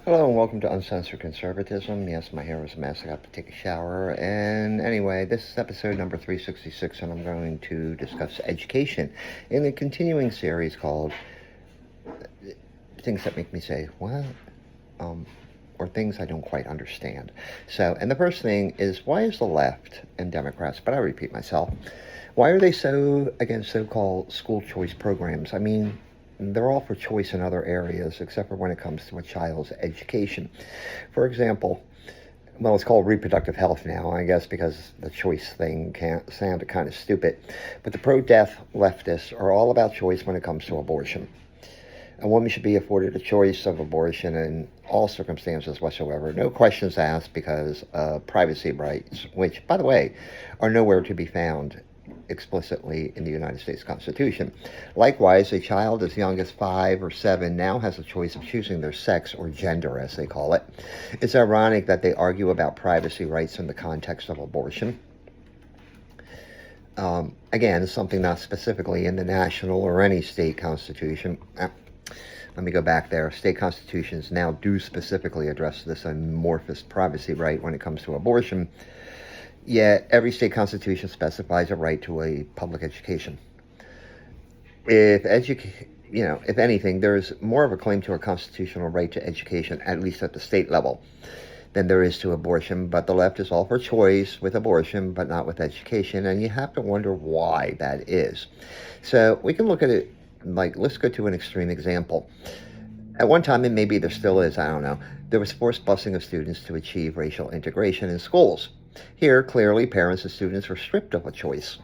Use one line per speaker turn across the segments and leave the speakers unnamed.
Hello and welcome to Uncensored Conservatism. Yes, my hair was a mess. I got to take a shower. And anyway, this is episode number 366, and I'm going to discuss education in a continuing series called Things That Make Me Say, What? Or things I don't quite understand. So, and the first thing is, why is the left and Democrats, but I repeat myself, why are they so against so-called school choice programs? I mean, they're all for choice in other areas, except for when it comes to a child's education. For example, well, it's called reproductive health now, I guess, because the choice thing can't sound kind of stupid. But the pro-death leftists are all about choice when it comes to abortion. A woman should be afforded a choice of abortion in all circumstances whatsoever, no questions asked, because privacy rights, which, by the way, are nowhere to be found explicitly in the United States Constitution. Likewise, a child as young as 5 or 7 now has a choice of choosing their sex, or gender as they call it. It's ironic that they argue about privacy rights in the context of abortion. Again, something not specifically in the national or any state constitution. Let me go back there. State constitutions now do specifically address this amorphous privacy right when it comes to abortion. Yet every state constitution specifies a right to a public education. If anything, there's more of a claim to a constitutional right to education, at least at the state level, than there is to abortion. But the left is all for choice with abortion, but not with education, and you have to wonder why that is. So we can look at it like, let's go to an extreme example. At one time, and maybe there still is, I don't know, there was forced busing of students to achieve racial integration in schools. Here, clearly, parents and students were stripped of a choice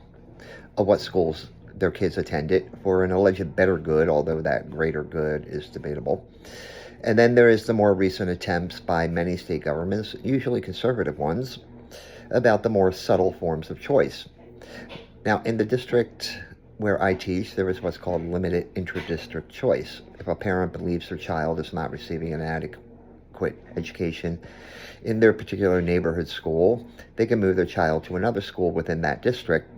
of what schools their kids attended for an alleged better good, although that greater good is debatable. And then there is the more recent attempts by many state governments, usually conservative ones, about the more subtle forms of choice. Now, in the district where I teach, there is what's called limited inter-district choice. If a parent believes their child is not receiving an adequate education in their particular neighborhood school, they can move their child to another school within that district,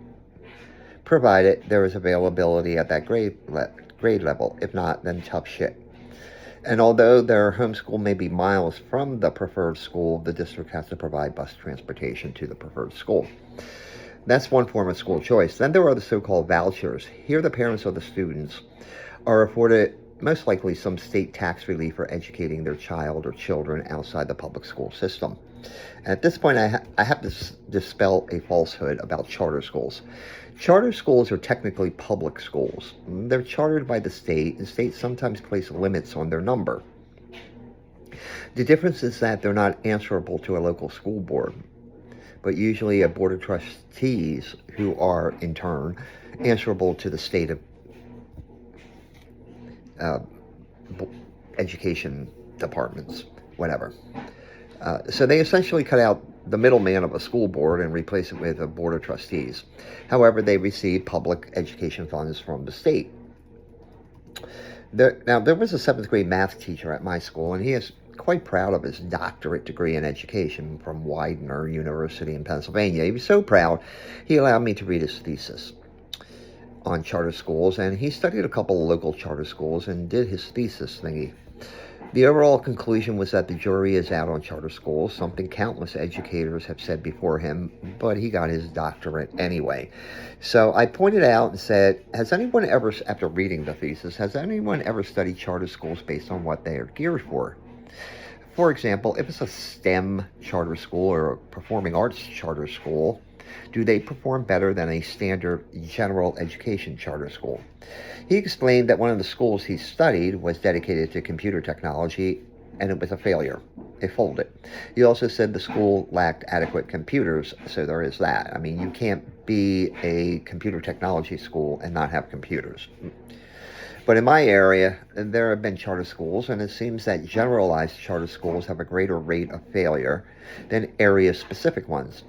provided there is availability at that grade level. If not, then tough shit. And although their home school may be miles from the preferred school, the district has to provide bus transportation to the preferred school. That's one form of school choice. Then there are the so-called vouchers. Here, the parents of the students are afforded most likely some state tax relief for educating their child or children outside the public school system. And at this point, I have to dispel a falsehood about charter schools. Charter schools are technically public schools. They're chartered by the state, and states sometimes place limits on their number. The difference is that they're not answerable to a local school board, but usually a board of trustees who are, in turn, answerable to the state of education departments, whatever. So they essentially cut out the middleman of a school board and replace it with a board of trustees. However, they receive public education funds from the state. There was a 7th grade math teacher at my school, and he is quite proud of his doctorate degree in education from Widener University in Pennsylvania. He was so proud, he allowed me to read his thesis on charter schools, and he studied a couple of local charter schools and did his thesis thingy. The overall conclusion was that the jury is out on charter schools, something countless educators have said before him, but he got his doctorate anyway. So I pointed out and said, has anyone ever, after reading the thesis, has anyone ever studied charter schools based on what they are geared for? For example, if it's a STEM charter school or a performing arts charter school, do they perform better than a standard general education charter school? He explained that one of the schools he studied was dedicated to computer technology, and it was a failure. It folded. He also said the school lacked adequate computers, so there is that. I mean, you can't be a computer technology school and not have computers. But in my area, there have been charter schools, and it seems that generalized charter schools have a greater rate of failure than area-specific ones.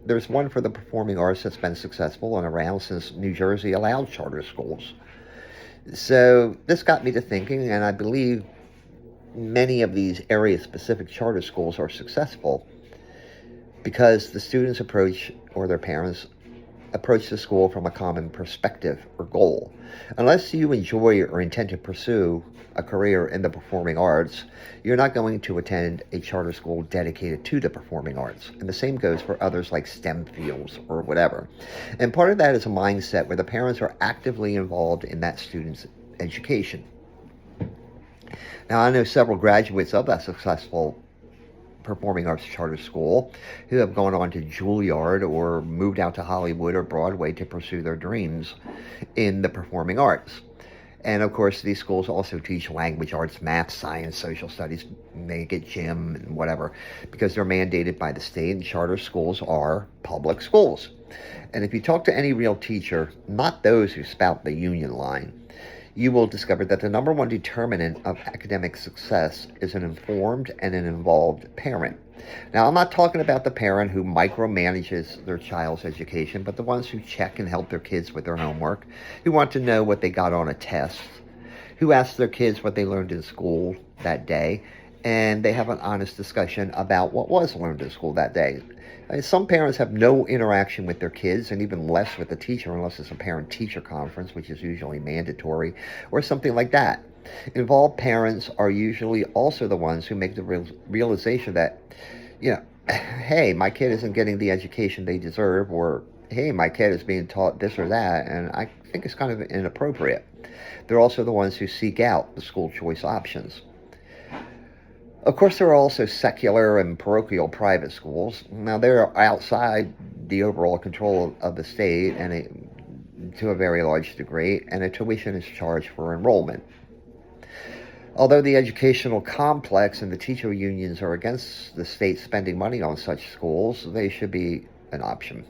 There's one for the performing arts that's been successful and around since New Jersey allowed charter schools. So this got me to thinking, and I believe many of these area-specific charter schools are successful because the students approach, or their parents, approach the school from a common perspective or goal. Unless you enjoy or intend to pursue a career in the performing arts, you're not going to attend a charter school dedicated to the performing arts. And the same goes for others like STEM fields or whatever. And part of that is a mindset where the parents are actively involved in that student's education. Now, I know several graduates of that successful performing arts charter school who have gone on to Juilliard or moved out to Hollywood or Broadway to pursue their dreams in the performing arts. And of course, these schools also teach language arts, math, science, social studies, make it gym, and whatever, because they're mandated by the state, and charter schools are public schools. And if you talk to any real teacher, not those who spout the union line, you will discover that the number one determinant of academic success is an informed and an involved parent. Now, I'm not talking about the parent who micromanages their child's education, but the ones who check and help their kids with their homework, who want to know what they got on a test, who ask their kids what they learned in school that day, and they have an honest discussion about what was learned in school that day. Some parents have no interaction with their kids, and even less with the teacher, unless it's a parent-teacher conference, which is usually mandatory, or something like that. Involved parents are usually also the ones who make the realization that, hey, my kid isn't getting the education they deserve, or hey, my kid is being taught this or that, and I think it's kind of inappropriate. They're also the ones who seek out the school choice options. Of course, there are also secular and parochial private schools. Now, they're outside the overall control of the state and to a very large degree, and a tuition is charged for enrollment. Although the educational complex and the teacher unions are against the state spending money on such schools, they should be an option.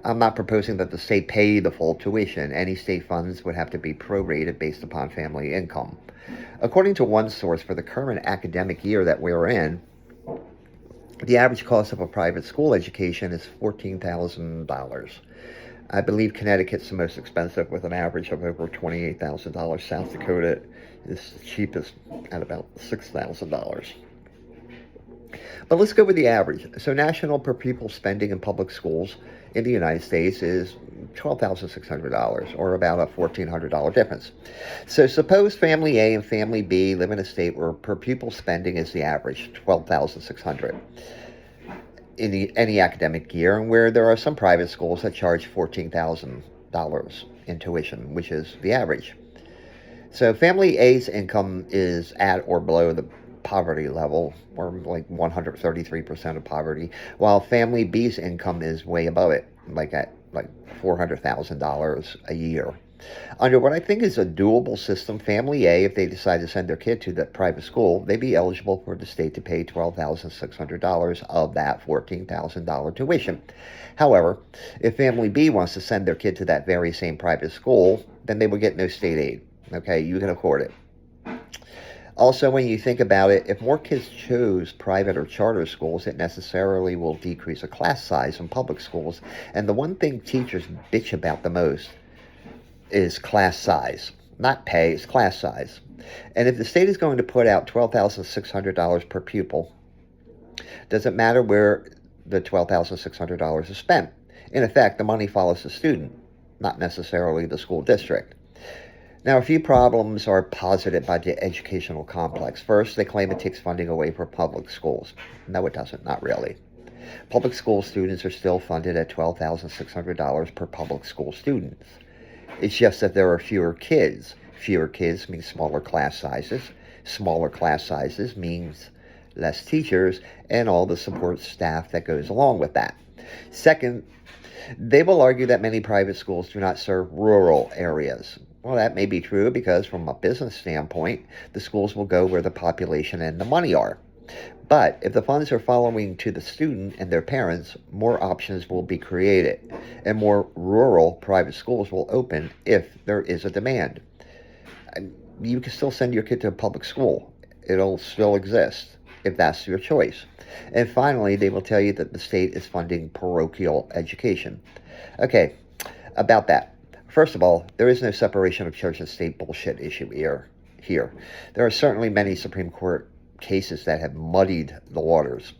I'm not proposing that the state pay the full tuition. Any state funds would have to be prorated based upon family income. According to one source, for the current academic year that we're in, the average cost of a private school education is $14,000. I believe Connecticut's the most expensive, with an average of over $28,000. South Dakota is the cheapest at about $6,000. But let's go with the average. So national per pupil spending in public schools in the United States is $12,600, or about a $1,400 difference. So suppose family A and family B live in a state where per pupil spending is the average, $12,600 in any academic year, and where there are some private schools that charge $14,000 in tuition, which is the average. So family A's income is at or below the poverty level, or like 133% of poverty, while family B's income is way above it, like at $400,000 a year. Under what I think is a doable system, family A, if they decide to send their kid to the private school, they'd be eligible for the state to pay $12,600 of that $14,000 tuition. However, if family B wants to send their kid to that very same private school, then they would get no state aid. Okay, you can afford it. Also, when you think about it, if more kids chose private or charter schools, it necessarily will decrease the class size in public schools. And the one thing teachers bitch about the most is class size. Not pay, it's class size. And if the state is going to put out $12,600 per pupil, doesn't matter where the $12,600 is spent. In effect, the money follows the student, not necessarily the school district. Now, a few problems are posited by the educational complex. First, they claim it takes funding away from public schools. No, it doesn't, not really. Public school students are still funded at $12,600 per public school student. It's just that there are fewer kids. Fewer kids means smaller class sizes. Smaller class sizes means less teachers and all the support staff that goes along with that. Second, they will argue that many private schools do not serve rural areas. Well, that may be true because from a business standpoint, the schools will go where the population and the money are. But if the funds are following to the student and their parents, more options will be created, and more rural private schools will open if there is a demand. You can still send your kid to a public school. It'll still exist if that's your choice. And finally, they will tell you that the state is funding parochial education. Okay, about that. First of all, there is no separation of church and state bullshit issue here. There are certainly many Supreme Court cases that have muddied the waters.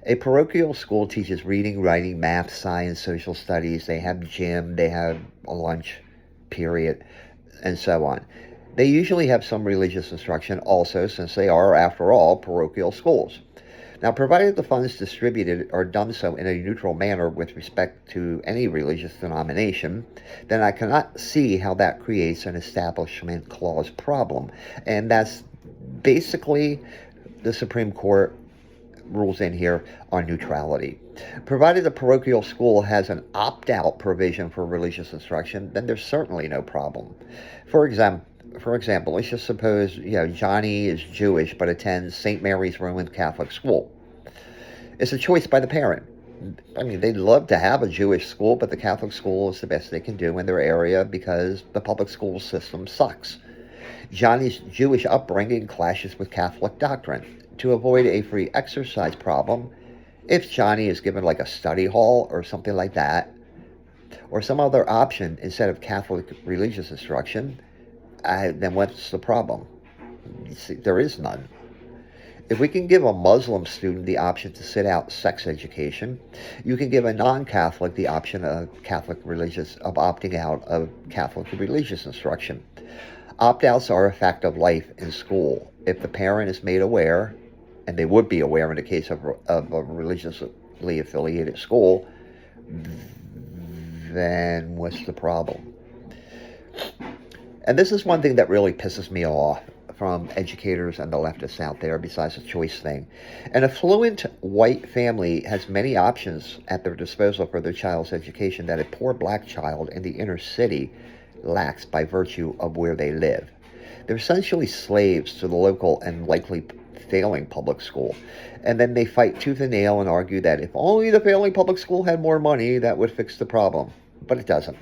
A parochial school teaches reading, writing, math, science, social studies. They have gym, they have a lunch period, and so on. They usually have some religious instruction also, since they are, after all, parochial schools. Now, provided the funds distributed are done so in a neutral manner with respect to any religious denomination, then I cannot see how that creates an Establishment Clause problem. And that's basically the Supreme Court rules in here on neutrality. Provided the parochial school has an opt-out provision for religious instruction, then there's certainly no problem. For example, let's just suppose Johnny is Jewish but attends St. Mary's Roman Catholic School. It's a choice by the parent. I mean, they'd love to have a Jewish school, but the Catholic school is the best they can do in their area because the public school system sucks. Johnny's Jewish upbringing clashes with Catholic doctrine. To avoid a free exercise problem, if Johnny is given like a study hall or something like that, or some other option instead of Catholic religious instruction, then what's the problem? See, there is none. If we can give a Muslim student the option to sit out sex education, you can give a non-Catholic the option of opting out of Catholic religious instruction. Opt-outs are a fact of life in school. If the parent is made aware, and they would be aware in the case of a religiously affiliated school, then what's the problem? And this is one thing that really pisses me off from educators and the leftists out there, besides the choice thing. An affluent white family has many options at their disposal for their child's education that a poor black child in the inner city lacks by virtue of where they live. They're essentially slaves to the local and likely failing public school. And then they fight tooth and nail and argue that if only the failing public school had more money, that would fix the problem. But it doesn't.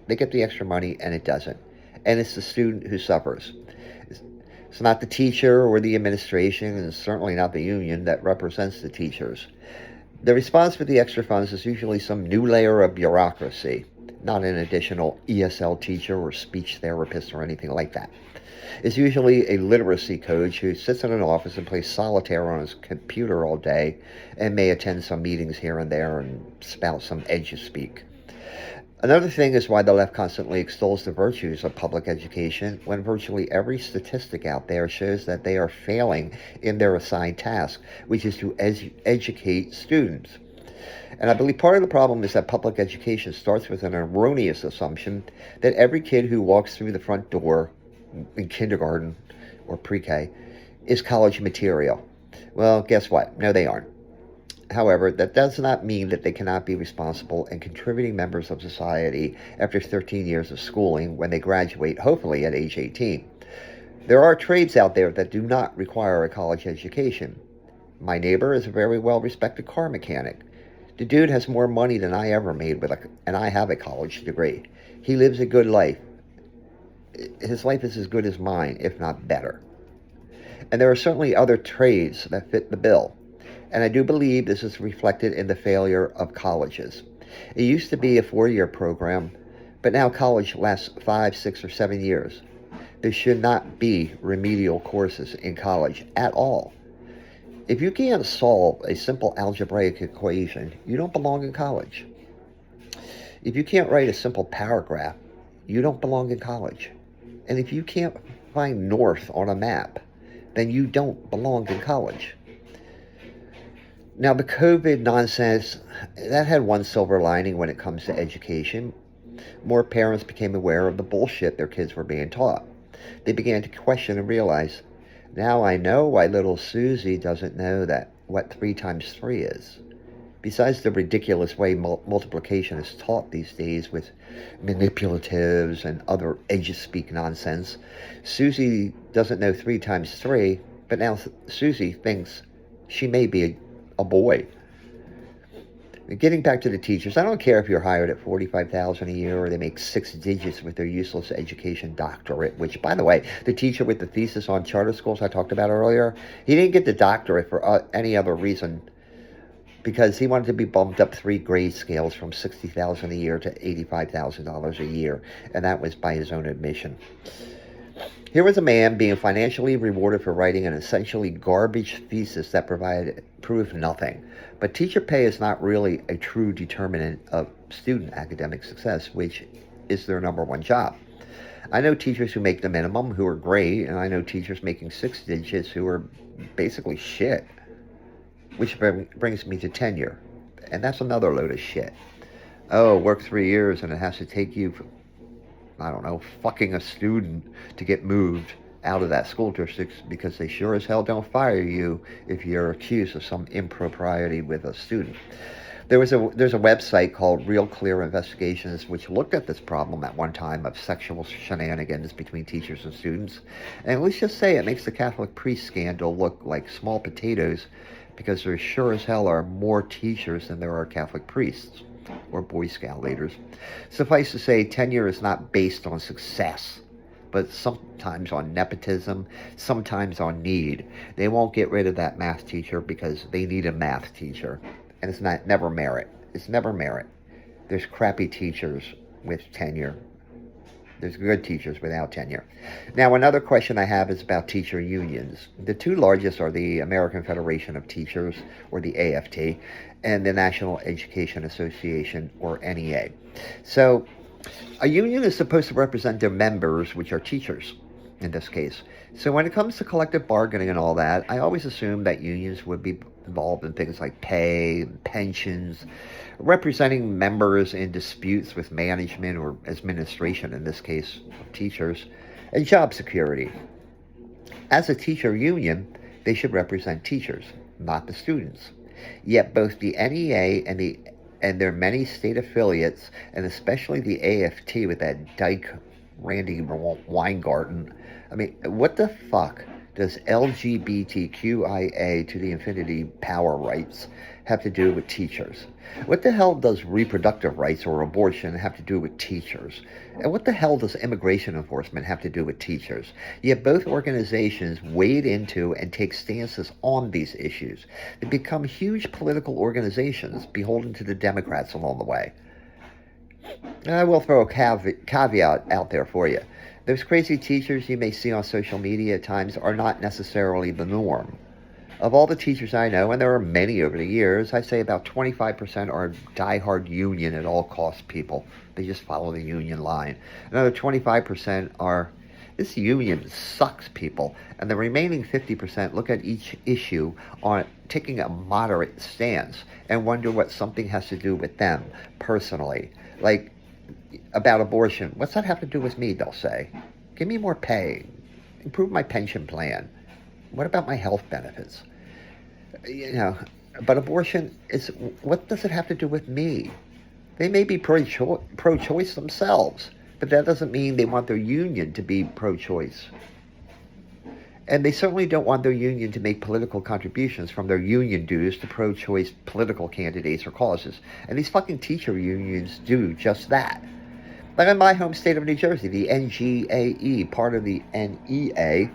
They get the extra money and it doesn't. And it's the student who suffers. It's not the teacher or the administration, and it's certainly not the union that represents the teachers. The response for the extra funds is usually some new layer of bureaucracy, not an additional ESL teacher or speech therapist or anything like that. It's usually a literacy coach who sits in an office and plays solitaire on his computer all day and may attend some meetings here and there and spout some edge-speak. Another thing is why the left constantly extols the virtues of public education when virtually every statistic out there shows that they are failing in their assigned task, which is to educate students. And I believe part of the problem is that public education starts with an erroneous assumption that every kid who walks through the front door in kindergarten or pre-K is college material. Well, guess what? No, they aren't. However, that does not mean that they cannot be responsible and contributing members of society after 13 years of schooling when they graduate, hopefully at age 18. There are trades out there that do not require a college education. My neighbor is a very well-respected car mechanic. The dude has more money than I ever made and I have a college degree. He lives a good life. His life is as good as mine, if not better. And there are certainly other trades that fit the bill. And I do believe this is reflected in the failure of colleges. It used to be a 4-year program, but now college lasts 5, 6, or 7 years. There should not be remedial courses in college at all. If you can't solve a simple algebraic equation, you don't belong in college. If you can't write a simple paragraph, you don't belong in college. And if you can't find north on a map, then you don't belong in college. Now, the COVID nonsense, that had one silver lining when it comes to education. More parents became aware of the bullshit their kids were being taught. They began to question and realize, now I know why little Susie doesn't know what 3 times 3 is. Besides the ridiculous way multiplication is taught these days with manipulatives and other edge-speak nonsense, Susie doesn't know 3 times 3, but now Susie thinks she may be a boy. Getting back to the teachers, I don't care if you're hired at $45,000 a year or they make 6 digits with their useless education doctorate, which, by the way, the teacher with the thesis on charter schools I talked about earlier, he didn't get the doctorate for any other reason because he wanted to be bumped up 3 grade scales from $60,000 a year to $85,000 a year, and that was by his own admission. Here was a man being financially rewarded for writing an essentially garbage thesis that proved nothing. But teacher pay is not really a true determinant of student academic success, which is their number one job. I know teachers who make the minimum who are great, and I know teachers making 6 digits who are basically shit. Which brings me to tenure. And that's another load of shit. Oh, work 3 years and it has to take you, I don't know, fucking a student to get moved out of that school district, because they sure as hell don't fire you if you're accused of some impropriety with a student. There's a website called Real Clear Investigations, which looked at this problem at one time of sexual shenanigans between teachers and students. And let's just say it makes the Catholic priest scandal look like small potatoes, because there sure as hell are more teachers than there are Catholic priests or Boy Scout leaders. Suffice to say, tenure is not based on success, but sometimes on nepotism, sometimes on need. They won't get rid of that math teacher because they need a math teacher. And it's never merit. It's never merit. There's crappy teachers with tenure. There's good teachers without tenure. Now, another question I have is about teacher unions. The two largest are the American Federation of Teachers, or the AFT, and the National Education Association, or NEA. So, a union is supposed to represent their members, which are teachers, in this case. So when it comes to collective bargaining and all that, I always assume that unions would be involved in things like pay, pensions, representing members in disputes with management or administration, in this case, teachers, and job security. As a teacher union, they should represent teachers, not the students. Yet both the NEA and their many state affiliates, and especially the AFT with that dyke Randy Weingarten, I mean, what the fuck does LGBTQIA to the infinity power rights have to do with teachers? What the hell does reproductive rights or abortion have to do with teachers? And what the hell does immigration enforcement have to do with teachers? Yet both organizations wade into and take stances on these issues. They become huge political organizations beholden to the Democrats along the way. And I will throw a caveat out there for you. Those crazy teachers you may see on social media at times are not necessarily the norm. Of all the teachers I know, and there are many over the years, I'd say about 25% are diehard union at all costs people. They just follow the union line. Another 25% are, this union sucks people. And the remaining 50% look at each issue on taking a moderate stance and wonder what something has to do with them personally. Like, about abortion, what's that have to do with me, they'll say. Give me more pay. Improve my pension plan. What about my health benefits? You know, but abortion is, what does it have to do with me? They may be pro-choice themselves, but that doesn't mean they want their union to be pro-choice. And they certainly don't want their union to make political contributions from their union dues to pro-choice political candidates or causes. And these fucking teacher unions do just that. Like in my home state of New Jersey, the NGAE, part of the NEA,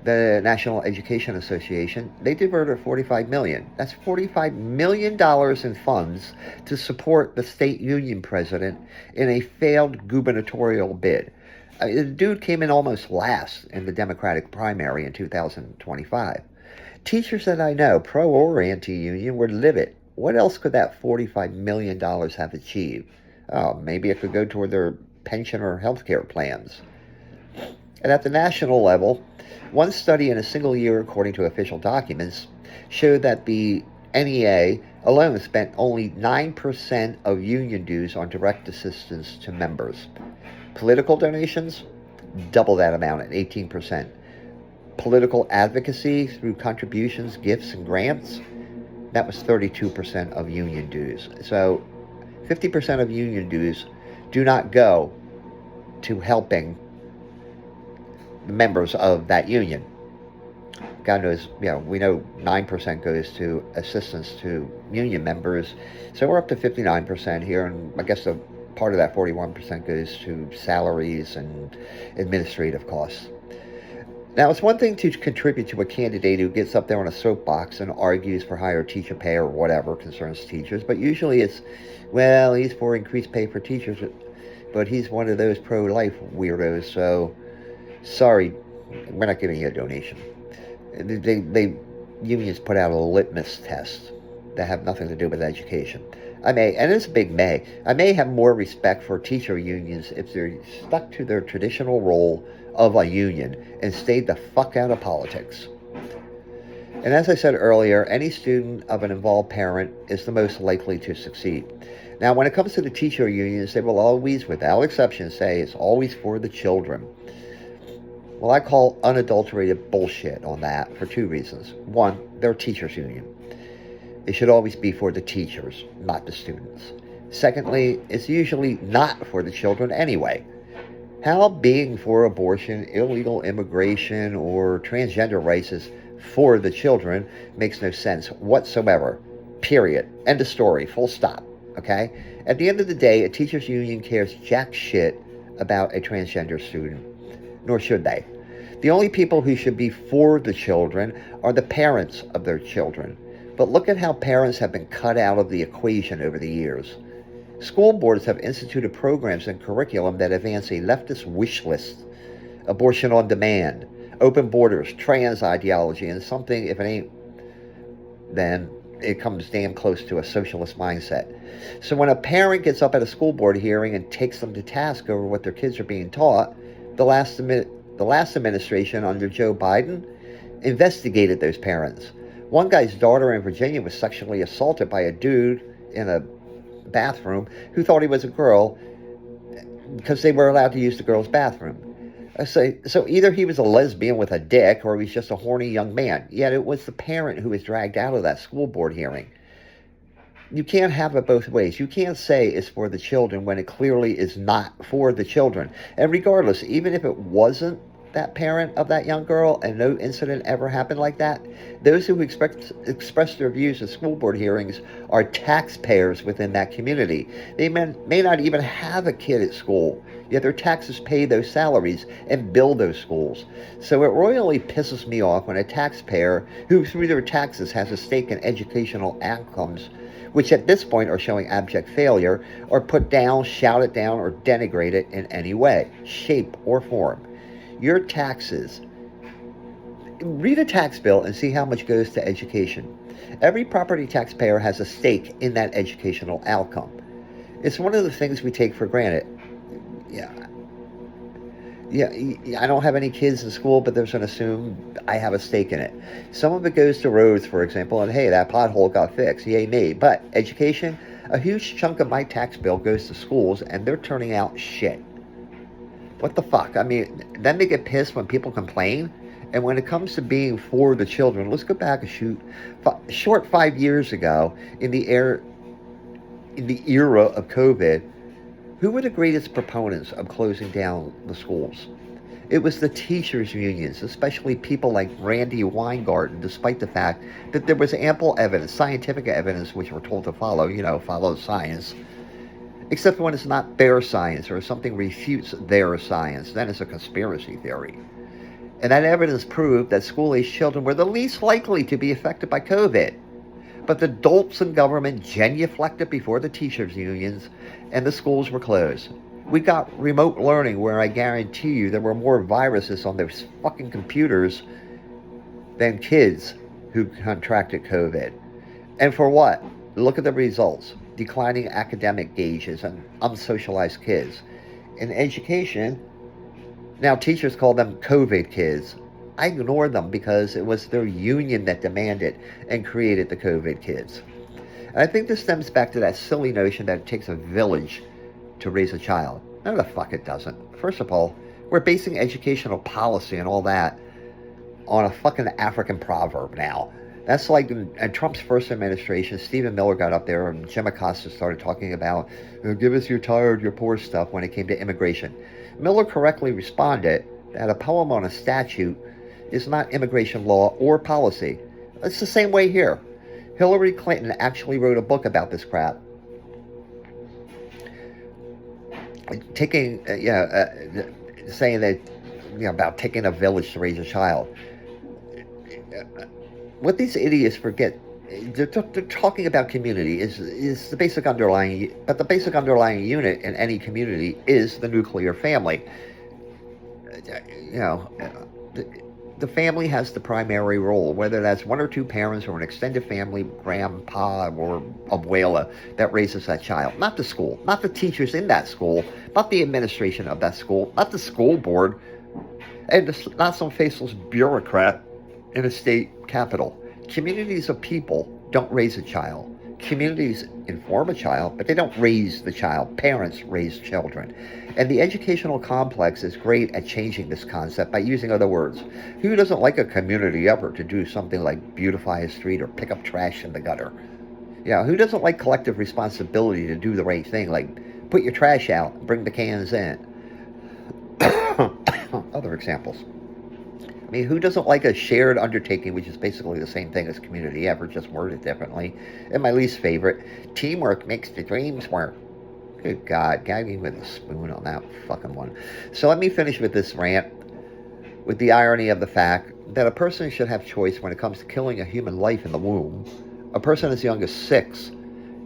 the National Education Association, they diverted $45 million. That's $45 million in funds to support the state union president in a failed gubernatorial bid. The dude came in almost last in the Democratic primary in 2025. Teachers that I know, pro or anti-union, were livid. What else could that $45 million have achieved? Oh, maybe it could go toward their pension or health care plans. And at the national level, one study in a single year, according to official documents, showed that the NEA alone spent only 9% of union dues on direct assistance to members. Political donations, double that amount at 18%. Political advocacy through contributions, gifts, and grants, that was 32% of union dues. So 50% of union dues do not go to helping the members of that union. God knows, we know 9% goes to assistance to union members. So we're up to 59% here, and I guess part of that 41% goes to salaries and administrative costs. Now, it's one thing to contribute to a candidate who gets up there on a soapbox and argues for higher teacher pay or whatever concerns teachers, but usually it's, well, he's for increased pay for teachers, but he's one of those pro-life weirdos, so sorry, we're not giving you a donation. They unions put out a litmus test that have nothing to do with education. And it's a big may, I may have more respect for teacher unions if they're stuck to their traditional role of a union and stayed the fuck out of politics. And as I said earlier, any student of an involved parent is the most likely to succeed. Now, when it comes to the teacher unions, they will always, without exception, say it's always for the children. Well, I call unadulterated bullshit on that for two reasons. One, they're a teachers union. It should always be for the teachers, not the students. Secondly, it's usually not for the children anyway. How being for abortion, illegal immigration, or transgender rights is for the children makes no sense whatsoever. Period. End of story. Full stop. Okay? At the end of the day, a teachers union cares jack shit about a transgender student. Nor should they. The only people who should be for the children are the parents of their children. But look at how parents have been cut out of the equation over the years. School boards have instituted programs and curriculum that advance a leftist wish list. Abortion on demand, open borders, trans ideology, and something, if it ain't, then it comes damn close to a socialist mindset. So when a parent gets up at a school board hearing and takes them to task over what their kids are being taught, the last administration under Joe Biden investigated those parents. One guy's daughter in Virginia was sexually assaulted by a dude in a bathroom who thought he was a girl because they were allowed to use the girl's bathroom. So either he was a lesbian with a dick or he was just a horny young man. Yet it was the parent who was dragged out of that school board hearing. You can't have it both ways. You can't say it's for the children when it clearly is not for the children. And regardless, even if it wasn't that parent of that young girl and no incident ever happened like that, those who express their views at school board hearings are taxpayers within that community. They may not even have a kid at school, yet their taxes pay those salaries and build those schools. So it royally pisses me off when a taxpayer who through their taxes has a stake in educational outcomes, which at this point are showing abject failure, are put down, shouted down, or denigrated in any way, shape, or form. Your taxes, read a tax bill and see how much goes to education. Every property taxpayer has a stake in that educational outcome. It's one of the things we take for granted. I don't have any kids in school, but there's an assume I have a stake in it. Some of it goes to roads, for example, and hey, that pothole got fixed, yay me. But education, a huge chunk of my tax bill goes to schools, and they're turning out shit. What the fuck? I mean, then they get pissed when people complain. And when it comes to being for the children, let's go back a short 5 years ago in the era of COVID. Who were the greatest proponents of closing down the schools? It was the teachers' unions, especially people like Randy Weingarten, despite the fact that there was ample evidence, scientific evidence, which we're told to follow science. Except when it's not their science or something refutes their science, then it's a conspiracy theory. And that evidence proved that school-aged children were the least likely to be affected by COVID. But the dolts in government genuflected before the teachers' unions, and the schools were closed. We got remote learning where I guarantee you there were more viruses on those fucking computers than kids who contracted COVID. And for what? Look at the results. Declining academic gauges and unsocialized kids. In education, now teachers call them COVID kids. I ignore them because it was their union that demanded and created the COVID kids. And I think this stems back to that silly notion that it takes a village to raise a child. No, the fuck it doesn't. First of all, we're basing educational policy and all that on a fucking African proverb now. That's like in Trump's first administration, Stephen Miller got up there and Jim Acosta started talking about, give us your tired, your poor stuff when it came to immigration. Miller correctly responded that a poem on a statute is not immigration law or policy. It's the same way here. Hillary Clinton actually wrote a book about this crap. Saying that, about taking a village to raise a child. What these idiots forget, they're talking about community is the basic underlying, but the basic underlying unit in any community is the nuclear family. the family has the primary role, whether that's one or two parents or an extended family, grandpa or abuela, that raises that child. Not the school, not the teachers in that school, not the administration of that school, not the school board, and not some faceless bureaucrat in a state capital. Communities of people don't raise a child. Communities inform a child, but they don't raise the child. Parents raise children. And the educational complex is great at changing this concept by using other words. Who doesn't like a community effort to do something like beautify a street or pick up trash in the gutter? Yeah, who doesn't like collective responsibility to do the right thing, like put your trash out and bring the cans in? Other examples. I mean, who doesn't like a shared undertaking, which is basically the same thing as community effort, just worded differently? And my least favorite, teamwork makes the dreams work. Good God, gag me with a spoon on that fucking one. So let me finish with this rant, with the irony of the fact that a person should have choice when it comes to killing a human life in the womb. A person as young as 6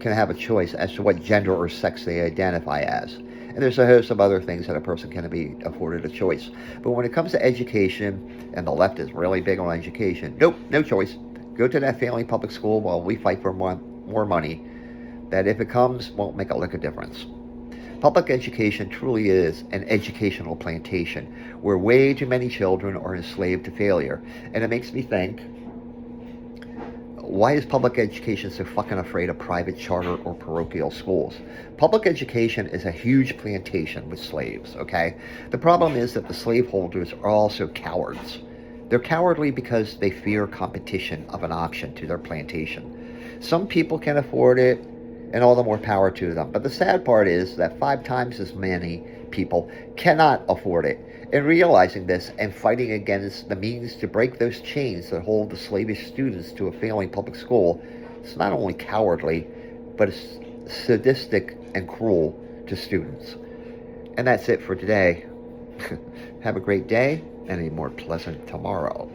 can have a choice as to what gender or sex they identify as. And there's a host of other things that a person can be afforded a choice. But when it comes to education, and the left is really big on education, nope, no choice. Go to that family public school while we fight for more money. That if it comes, won't make a lick of difference. Public education truly is an educational plantation where way too many children are enslaved to failure. And it makes me think, why is public education so fucking afraid of private charter or parochial schools? Public education is a huge plantation with slaves, okay? The problem is that the slaveholders are also cowards. They're cowardly because they fear competition of an option to their plantation. Some people can afford it, and all the more power to them. But the sad part is that 5 times as many people cannot afford it. And realizing this and fighting against the means to break those chains that hold the slavish students to a failing public school, it's not only cowardly, but it's sadistic and cruel to students. And that's it for today. Have a great day and a more pleasant tomorrow.